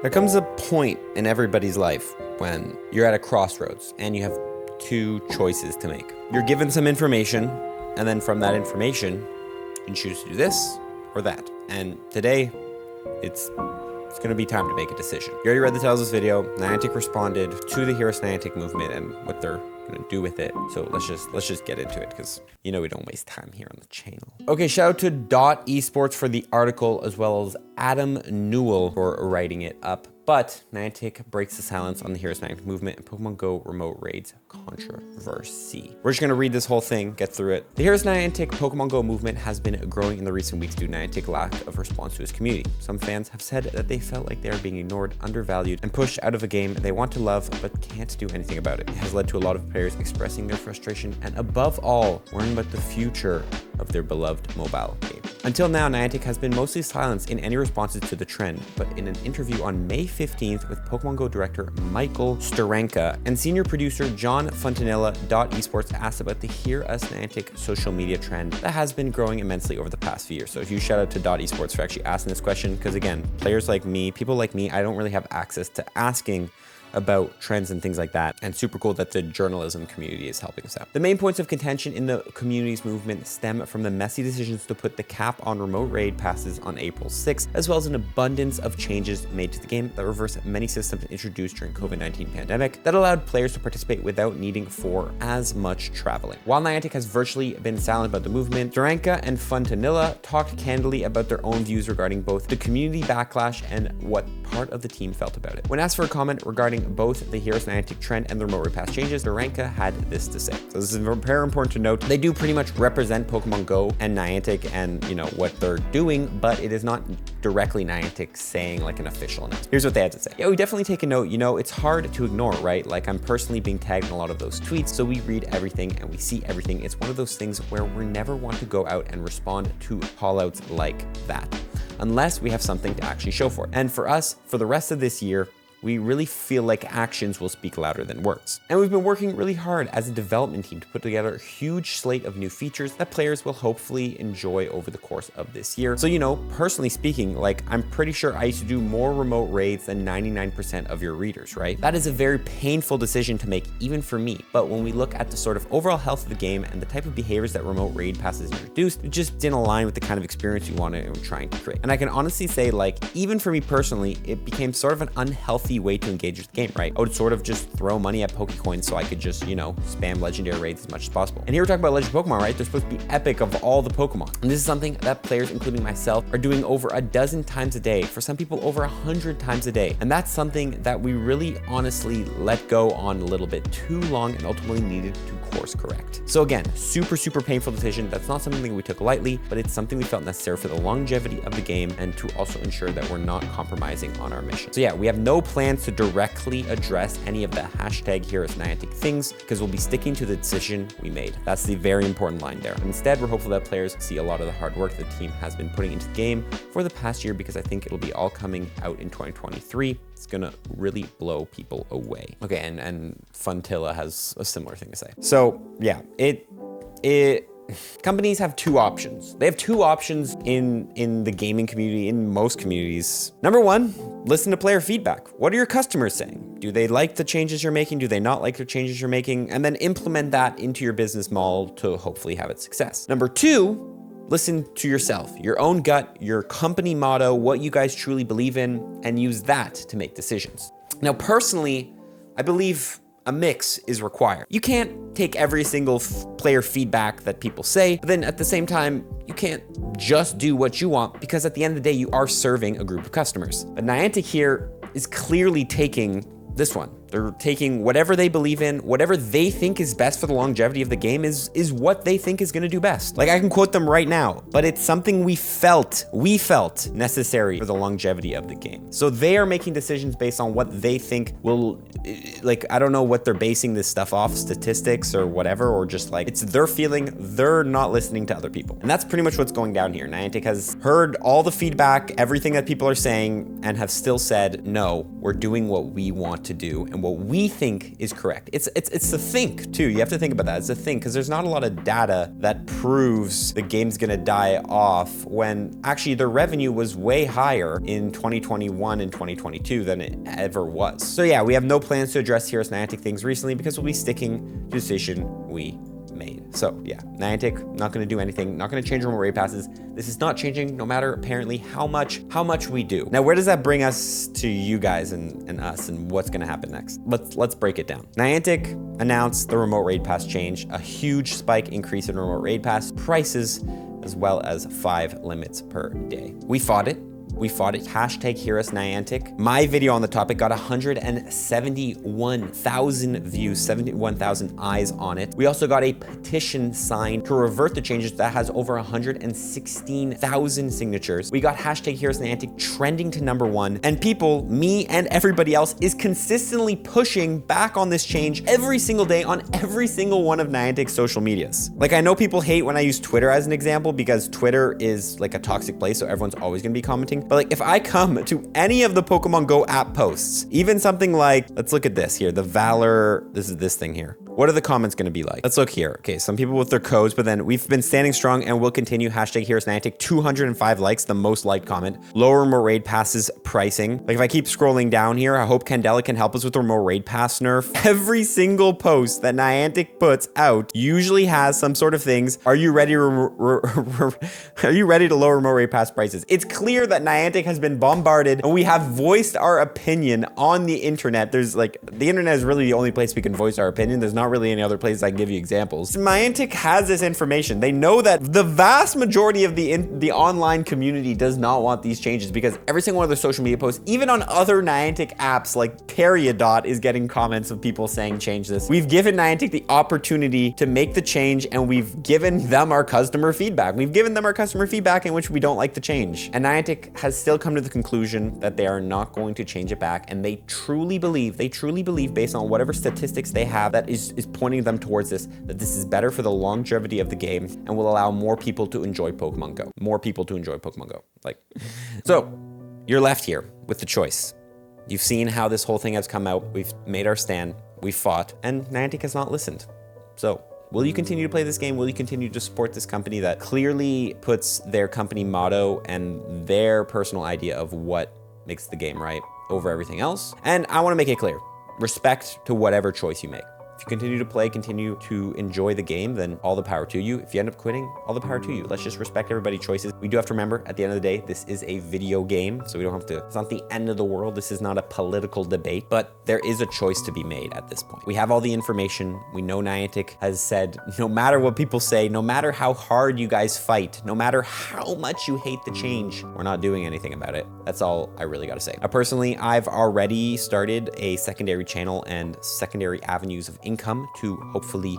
There comes a point in everybody's life when you're at a crossroads and you have two choices to make. You're given some information, and then from that information, you can choose to do this or that. And today, it's going to be time to make a decision. You already read the titles of this video. Niantic responded to the hearusninatic movement and what they're going to do with it. So let's just get into it, because you know we don't waste time here on the channel. Okay, shout out to Esports for the article, as well as Adam Newell for writing it up. But Niantic breaks the silence on the hearusninatic movement and Pokemon Go remote raids controversy. We're just gonna read this whole thing, get through it. The hearusninatic Pokemon Go movement has been growing in the recent weeks due to Niantic's lack of response to its community. Some fans have said that they felt like they are being ignored, undervalued, and pushed out of a game they want to love but can't do anything about it. It has led to a lot of players expressing their frustration and, above all, worrying about the future of their beloved mobile game. Until now, Niantic has been mostly silenced in any responses to the trend, but in an interview on May 15th with Pokemon Go director Michael Steranka and senior producer John Fontanilla, Esports asked about the Hear Us Niantic social media trend that has been growing immensely over the past few years. So a huge shout out to Esports for actually asking this question, because again, players like me, people like me, I don't really have access to asking about trends and things like that, and super cool that the journalism community is helping us out. The main points of contention in the community's movement stem from the messy decisions to put the cap on remote raid passes on April 6th, as well as an abundance of changes made to the game that reverse many systems introduced during COVID-19 pandemic that allowed players to participate without needing for as much traveling. While Niantic has virtually been silent about the movement, Steranka and Fontanilla talked candidly about their own views regarding both the community backlash and what part of the team felt about it. When asked for a comment regarding both the hearusninatic trend and the remote raid pass changes, Steranka had this to say. So this is very important to note. They do pretty much represent Pokemon Go and Niantic and, you know, what they're doing, but it is not directly Niantic saying like an official announcement. Here's what they had to say. Yeah, we definitely take a note. You know, it's hard to ignore, right? Like, I'm personally being tagged in a lot of those tweets, so we read everything and we see everything. It's one of those things where we never want to go out and respond to call-outs like that, unless we have something to actually show for it. And for us, for the rest of this year, we really feel like actions will speak louder than words. And we've been working really hard as a development team to put together a huge slate of new features that players will hopefully enjoy over the course of this year. So, you know, personally speaking, like, I'm pretty sure I used to do more remote raids than 99% of your readers, right? That is a very painful decision to make, even for me. But when we look at the sort of overall health of the game and the type of behaviors that remote raid passes introduced, it just didn't align with the kind of experience you want to trying to create. And I can honestly say, like, even for me personally, it became sort of an unhealthy way to engage with the game, right? I would sort of just throw money at Pokecoins so I could just, you know, spam legendary raids as much as possible. And here we're talking about legendary Pokemon, right? They're supposed to be epic of all the Pokemon. And this is something that players, including myself, are doing over a dozen times a day. For some people, over 100 times a day. And that's something that we really honestly let go on a little bit too long and ultimately needed to course correct. So again, super painful decision. That's not something that we took lightly, but it's something we felt necessary for the longevity of the game and to also ensure that we're not compromising on our mission. So yeah, we have no plans to directly address any of the hashtag hearusninatic things, because we'll be sticking to the decision we made. That's the very important line there. Instead, we're hopeful that players see a lot of the hard work the team has been putting into the game for the past year, because I think it'll be all coming out in 2023. It's gonna really blow people away. Okay, and Fontilla has a similar thing to say. So yeah, companies have two options. They have two options in the gaming community, in most communities. Number one, listen to player feedback. What are your customers saying? Do they like the changes you're making? Do they not like the changes you're making? And then implement that into your business model to hopefully have its success. Number two, listen to yourself, your own gut, your company motto, what you guys truly believe in, and use that to make decisions. Now, personally, I believe a mix is required. You can't take every single player feedback that people say, but then at the same time, you can't just do what you want, because at the end of the day, you are serving a group of customers. But Niantic here is clearly taking this one. They're taking whatever they believe in, whatever they think is best for the longevity of the game is what they think is gonna do best. Like, I can quote them right now, but it's something we felt necessary for the longevity of the game. So they are making decisions based on what they think will, like, I don't know what they're basing this stuff off, statistics or whatever, or just like, it's their feeling, they're not listening to other people. And that's pretty much what's going down here. Niantic has heard all the feedback, everything that people are saying, and have still said, no, we're doing what we want to do, and and what we think is correct. It's the think too. You have to think about that. It's a think, because there's not a lot of data that proves the game's gonna die off when actually their revenue was way higher in 2021 and 2022 than it ever was. So yeah, we have no plans to address Heroes Niantic things recently because we'll be sticking to the decision we made. So yeah, Niantic not going to do anything, not going to change remote raid passes. This is not changing no matter apparently how much we do. Now, where does that bring us to you guys and us and what's going to happen next? Let's break it down. Niantic announced the remote raid pass change, a huge spike increase in remote raid pass prices, as well as 5 limits per day. We fought it. Hashtag hearusninatic. My video on the topic got 171,000 views, 71,000 eyes on it. We also got a petition signed to revert the changes that has over 116,000 signatures. We got hashtag hearusninatic trending to #1, and people, me and everybody else, is consistently pushing back on this change every single day on every single one of Niantic's social medias. Like, I know people hate when I use Twitter as an example because Twitter is like a toxic place, so everyone's always gonna be commenting. But like, if I come to any of the Pokemon Go app posts, even something like, let's look at this here, the Valor, this is this thing here. What are the comments gonna be like? Let's look here. Okay, some people with their codes, but then we've been standing strong and we'll continue. Hashtag hearusninatic, 205 likes, the most liked comment. Lower remote raid passes pricing. Like, if I keep scrolling down here, I hope Candela can help us with the remote raid pass nerf. Every single post that Niantic puts out usually has some sort of things. Are you ready to lower remote raid pass prices? It's clear that Niantic has been bombarded and we have voiced our opinion on the internet. There's like, the internet is really the only place we can voice our opinion. There's not really any other places I can give you examples. Niantic has this information. They know that the vast majority of the online community does not want these changes, because every single one of their social media posts, even on other Niantic apps like Periodot, is getting comments of people saying change this. We've given Niantic the opportunity to make the change, and we've given them our customer feedback. We've given them our customer feedback in which we don't like the change. And Niantic has still come to the conclusion that they are not going to change it back, and they truly believe based on whatever statistics they have that is pointing them towards this, that this is better for the longevity of the game and will allow more people to enjoy Pokemon Go. Like, so you're left here with the choice. You've seen how this whole thing has come out. We've made our stand, we've fought, and Niantic has not listened. So will you continue to play this game? Will you continue to support this company that clearly puts their company motto and their personal idea of what makes the game right over everything else? And I want to make it clear, respect to whatever choice you make. If you continue to play, continue to enjoy the game, then all the power to you. If you end up quitting, all the power to you. Let's just respect everybody's choices. We do have to remember, at the end of the day, this is a video game, so we don't have to, it's not the end of the world. This is not a political debate, but there is a choice to be made at this point. We have all the information. We know Niantic has said, no matter what people say, no matter how hard you guys fight, no matter how much you hate the change, we're not doing anything about it. That's all I really gotta say. Personally, I've already started a secondary channel and secondary avenues of income to hopefully,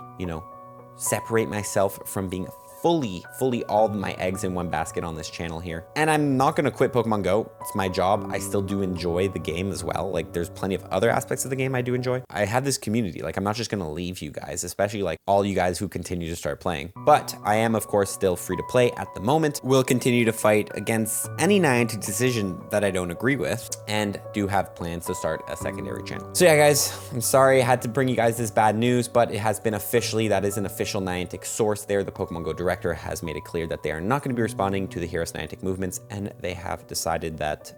separate myself from being fully all of my eggs in one basket on this channel here. And I'm not gonna quit Pokemon Go. It's my job. I still do enjoy the game as well. Like, there's plenty of other aspects of the game I do enjoy. I have this community. Like, I'm not just gonna leave you guys, especially like all you guys who continue to start playing. But I am, of course, still free to play at the moment. We'll continue to fight against any Niantic decision that I don't agree with, and do have plans to start a secondary channel. So yeah, guys, I'm sorry I had to bring you guys this bad news, but it has been officially, that is an official Niantic source there. The Pokemon Go director has made it clear that they are not going to be responding to the Heroes Niantic movements, and they have decided that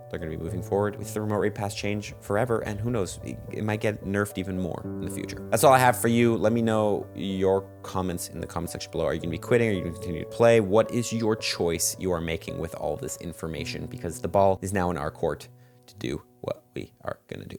they're going to be moving forward with the remote raid pass change forever, and who knows, it might get nerfed even more in the future. That's all I have for you. Let me know your comments in the comment section below. Are you going to be quitting? Are you going to continue to play? What is your choice you are making with all this information? Because the ball is now in our court to do what we are going to do.